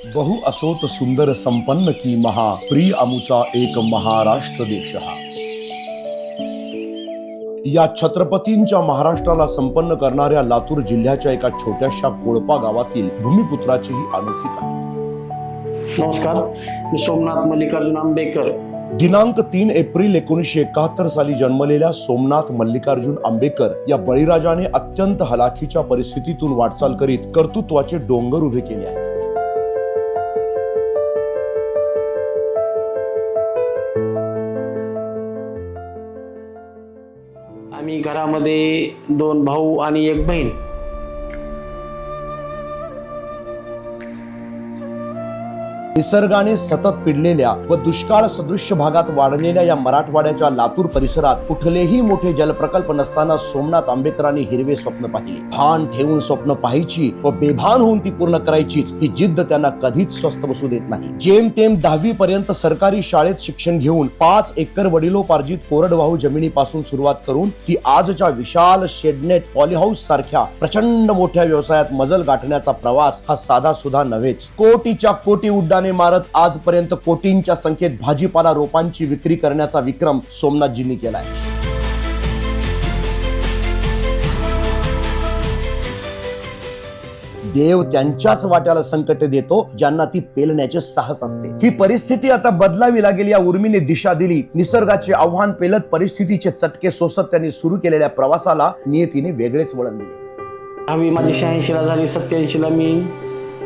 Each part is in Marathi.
बहु असोत सुंदर संपन्न की महा प्रिय अमुचा एक महाराष्ट्र देश हा. या छत्रपतींच्या महाराष्ट्राला संपन्न करणाऱ्या लातूर जिल्ह्याच्या एका छोट्याशा कोळपा गावातील भूमिपुत्राची ही अनोखी कहाणी. नमस्कार, मी सोमनाथ मल्लिकार्जुन आंबेकर. दिनांक 3 एप्रिल 1971 साली जन्मलेल्या सोमनाथ मल्लिकार्जुन आंबेकर या बळीराजाने अत्यंत हलाखीच्या परिस्थितीतून वाटचाल करीत कर्तृत्वाचे डोंगर उभे केले आहेत. आम्ही घरामध्ये 2 भाऊ आणि 1 बहीण. निसर्गाने सतत पिडलेल्या व दुष्काळ सदृश्य भागात वाढलेल्या या मराठवाड्याच्या लातूर परिसरात कुठलेही मोठे जलप्रकल्प नसताना सोमनाथ आंबेकरांनी हिरवे स्वप्न पाहिले. भान ठेवून स्वप्न पाहायची व बेभान होऊन ती पूर्ण करायचीच ही जिद्द त्यांना कधीच स्वस्थ बसू देत नाही. जेमतेम 10वी पर्यंत सरकारी शाळेत शिक्षण घेऊन 5 एकर वडिलोपार्जित कोरडवाहू जमिनीपासून सुरुवात करून ती आजच्या विशाल शेडनेट पॉलीहाऊस सारख्या प्रचंड मोठ्या व्यवसायात मजल गाठण्याचा प्रवास हा साधा सुद्धा नव्हेच. कोटीच्या कोटी उड्डाणे मारत आजपर्यंत कोटींच्या संख्येत भाजीपाला रोपांची विक्री करण्याचा विक्रम सोमनाथजींनी केलाय. देव त्यांच्याच वाट्याला संकट देतो ज्यांना ती पेलण्याचे साहस असते. ही परिस्थिती आता बदलावी लागेल या उर्मीने दिशा दिली. निसर्गाचे आव्हान पेलत परिस्थितीचे चटके सोसत त्यांनी सुरू केलेल्या प्रवासाला नियतीने वेगळेच वळण दिले. हवी माझी 86 ला झाली. 87 ला मी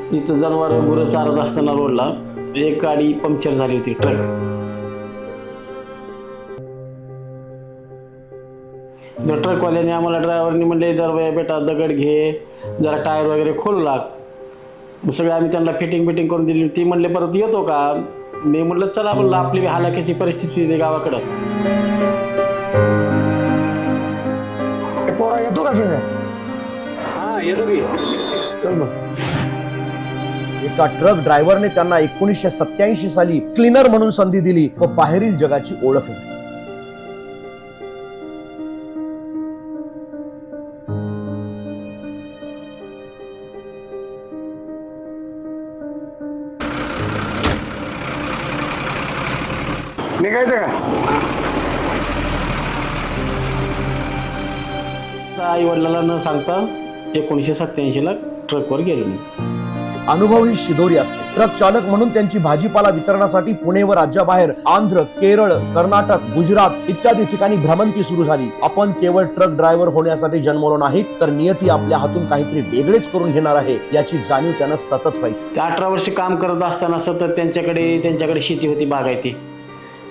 इथं जनावर गुरं चारत असताना रोडला एक गाडी पंक्चर झाली होती, ट्रक. ट्रकवाल्याने आम्हाला ड्रायव्हरनी म्हणले, जरा बेटा दगड घे, जरा टायर वगैरे खोलू लाग. सगळे आम्ही त्यांना फिटिंग करून दिली. ती म्हणले परत येतो का? मी म्हटलं चला, म्हणलं आपली हालाकीची परिस्थिती आहे गावाकडं. पोरा येतो का सगळं? हा, येतो की. चल मग. एका ट्रक ड्रायव्हरने त्यांना 1987 साली क्लीनर म्हणून संधी दिली व बाहेरील जगाची ओळख झाली. निघायचं का? आई वडिलांना न सांगता 1987 ला ट्रकवर गेलो मी. अनुभव ही शिदोरी असते. ट्रक चालक म्हणून त्यांची भाजीपाला वितरणासाठी पुणे व राज्याबाहेर आंध्र, केरळ, कर्नाटक, गुजरात इत्यादी ठिकाणी भ्रमंती सुरू झाली. आपण केवळ ट्रक ड्रायव्हर होण्यासाठी जन्मलो नाहीत, तर नियती आपल्या हातून काहीतरी वेगळेच करून घेणार आहे याची जाणीव त्यांना सतत व्हायची. 18 वर्ष काम करत असताना सतत त्यांच्याकडे शेती होती, बागायती.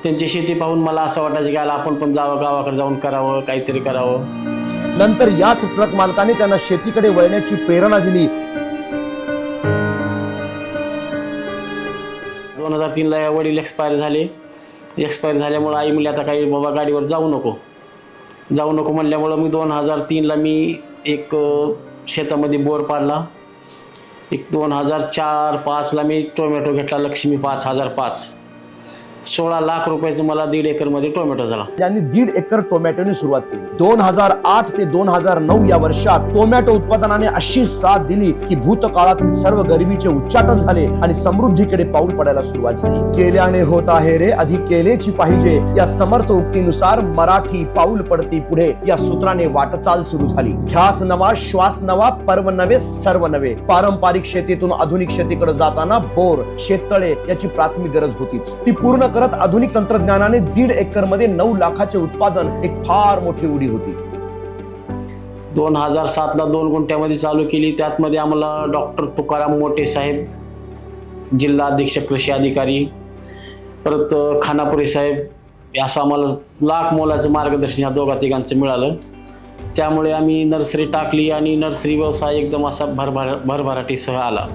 त्यांची शेती पाहून मला असं वाटायचं की आपण पण जावं, गावाकडे जाऊन करावं, काहीतरी करावं. नंतर याच ट्रक मालकाने त्यांना शेतीकडे वळण्याची प्रेरणा दिली. 2003 ला वडील एक्सपायर झाल्यामुळे आई म्हणली, आता काही बाबा गाडीवर जाऊ नको म्हणल्यामुळं मी 2003 ला मी एक शेतामध्ये बोर पाडला. 2004-05 ला मी टोमॅटो घेतला, लक्ष्मी 5005. 16 लाख रुपयाचं मला 1.5 एकर मध्ये टोमॅटो झाला. त्यांनी 1.5 एकर टोमॅटोने सुरुवात केली. 2008 ते 2009 या वर्षात टोमॅटो उत्पादनाने अशी साथ दिली की भूतकाळातील सर्व गरिबीचे उच्चाटन झाले आणि समृद्धीकडे पाऊल पडायला सुरुवात झाली. केल्याने होत आहे रे, अधिक केलेची पाहिजे या समर्थ उक्तीनुसार मराठी पाऊल पडती पुढे या सूत्राने वाटचाल सुरू झाली. ध्यास नवा, श्वास नवा, पर्व नवे, सर्व नवे. पारंपरिक शेतीतून आधुनिक शेतीकडे जाताना बोर, शेततळे याची प्राथमिक गरज होतीच. ती पूर्ण करत आधुनिक तंत्रज्ञानाने 1.5 एकर मध्ये 9 लाखाचे उत्पादन एक फार मोठी उडी होती. 2007 ला 2 गुंठ्यामध्ये चालू केली. त्यातमध्ये आम्हाला डॉक्टर तुकाराम मोठे साहेब, जिल्हा अधीक्षक कृषी अधिकारी, परत खानापुरी साहेब, असं आम्हाला लाख मोलाचं मार्गदर्शन ह्या 2-3 मिळालं. त्यामुळे आम्ही नर्सरी टाकली आणि नर्सरी व्यवसाय एकदम असा भरभराटीसह आला.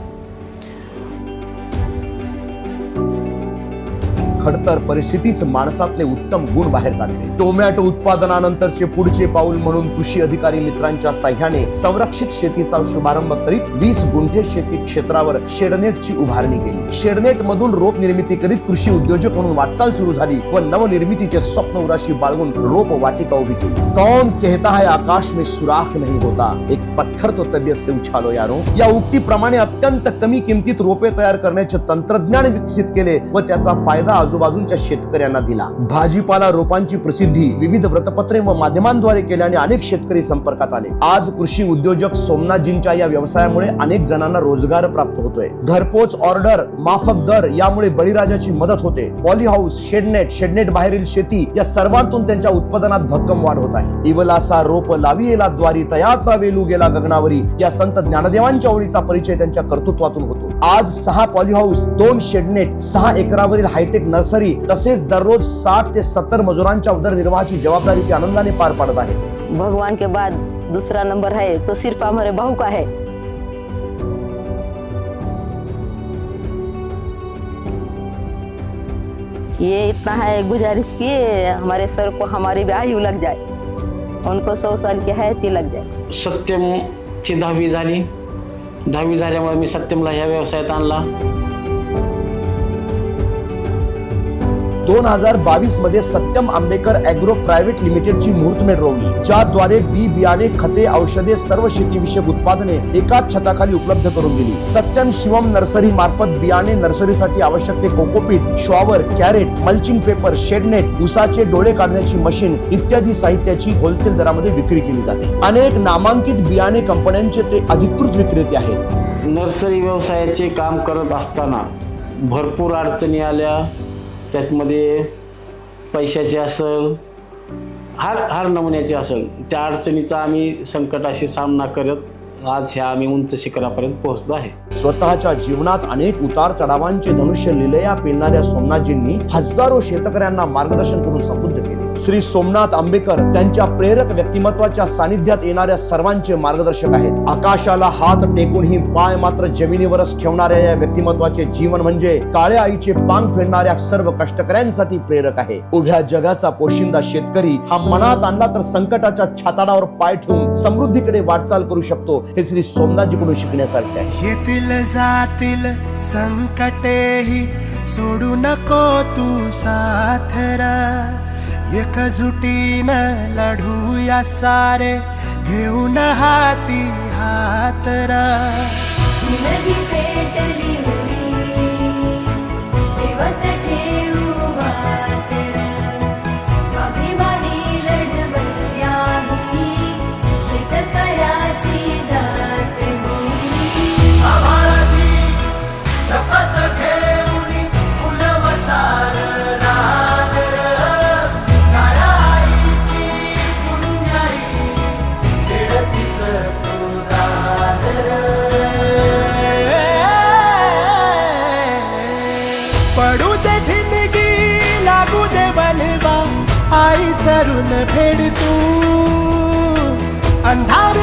खडतर परिस्थितीच माणसातले उत्तम गुण बाहेर काढते. टोमॅटो उत्पादनानंतरचे पुढचे पाऊल म्हणून कृषी अधिकारी मित्रांच्या साह्याने संरक्षित शेतीचा शुभारंभ करीत 20 गुंठे शेती क्षेत्रावर शेडनेटची उभारणी केली. शेडनेट मधून रोप निर्मिती करीत कृषी उद्योजक म्हणून वाटचाल सुरू झाली व नवनिर्मितीचे स्वप्न उराशी बाळगून रोप वाटिका उभी केली. कौन कहता है आकाश में सुराख नहीं होता, एक पत्थर तो तबीयत से उछालो यारो. या उक्तीप्रमाणे अत्यंत कमी किमतीत रोपे तयार करण्याचे तंत्रज्ञान विकसित केले व त्याचा फायदा आजूबाजूच्या शेतकऱ्यांना दिला. भाजीपाला रोपांची प्रसिद्धी विविध वृत्तपत्रे व माध्यमांद्वारे केल्याने अनेक शेतकरी संपर्कात आले. आज कृषी उद्योजक सोमनाथजींच्या या व्यवसायामुळे अनेक जणांना रोजगार प्राप्त होतोय. घरपोच ऑर्डर, माफक दर यामुळे बळीराजाची मदत होते. पॉली हाऊस, शेडनेट बाहेरील शेती या सर्वांतून त्यांच्या उत्पादनात भक्कम वाढ होत आहे. इवलासा रोप लावियेला द्वारी तयाचा वेलू गेला गगनावरी या संत ज्ञानदेवांच्या ओळीचा परिचय त्यांच्या कर्तृत्वातून होतो. आज 6 पॉली हाऊस, 2 शेडनेट, 6 एकरावरील हायटेक नर्सरी तसेच दररोज 60 ते 70 मजुरांच्या उदरनिर्वाहाची जबाबदारी ते आनंदाने पार पाडत आहे. भगवान के बाद दूसरा नंबर है तो सिर्फ हमारे बहू का है. ये इतना है गुजारिश की हमारे सर को हमारी भी आयु लग जाए, उनको 100 साल की है ती लग जाए. सत्यमची 10वी झाली. 10वी झाल्यामुळे मी सत्यमला ह्या व्यवसायात आणला. 2022 मध्ये सत्यम आंबेकर ॲग्रो प्रायव्हेट लिमिटेडची मुहूर्तमेढ रोवली, ज्याद्वारे बी बियाणे, खते, औषधे, सर्व शेतीविषयक उत्पादने एकाच छताखाली उपलब्ध करून दिली. सत्यम शिवम नर्सरी मार्फत बियाणे, नर्सरीसाठी आवश्यक ते cocopeat, shower, crate, mulching paper, shade net, उसाचे डोळे काढण्याची मशीन इत्यादी साहित्याची होलसेल दरामध्ये विक्री केली जाते. अनेक नामांकित बियाणे कंपन्यांचे ते अधिकृत विक्रेते आहेत. नर्सरी व्यवसायाचे काम करत असताना भरपूर अडचणी आल्या. त्यातमध्ये पैशाचे असेल, हर नमुन्याचे असेल, त्या अडचणीचा आम्ही संकटाशी सामना करत आज ह्या आम्ही उंच शिखरापर्यंत पोहोचलो आहे. स्वतःच्या जीवनात अनेक उतार चढावांचे धनुष्य लिलया पेलणाऱ्या सोमनाथजींनी हजारो शेतकऱ्यांना मार्गदर्शन करून समृद्ध केले. श्री सोमनाथ आंबेकर त्यांच्या प्रेरक व्यक्तिमत्वाच्या सानिध्यात येणाऱ्या सर्वांचे मार्गदर्शक आहेत. आकाशाला हात टेकूनही पाय मात्र जमिनीवरच ठेवणाऱ्या या व्यक्तिमत्वाचे जीवन म्हणजे काळ्या आईचे पांग फेडणाऱ्या सर्व कष्टकऱ्यांसाठी प्रेरक आहे. उभ्या जगाचा पोशिंदा शेतकरी हा मनात आणला तर संकटाच्या छाताडावर पाय ठेवून समृद्धीकडे वाटचाल करू शकतो. हे श्री सोमनाथजीकडून शिकण्यासारखे आहे. येतील जातील संकटेही सोडू नको तू साथरा, एकजुटीनं लढूया सारे घेऊन हाती हातरा. नदी पेटली उरी देवत ठेवू वाटण, स्वाभिमानी लढवयाही शेतकऱ्याची जात होई. आभाळाची शपथ घेऊन फुलवसार नागर, काळ्या आईची पुण्याई वेडतीच तू दादर. पडू दे ठिणगी लागू दे बनवा आई चरून फेड तू, अंधार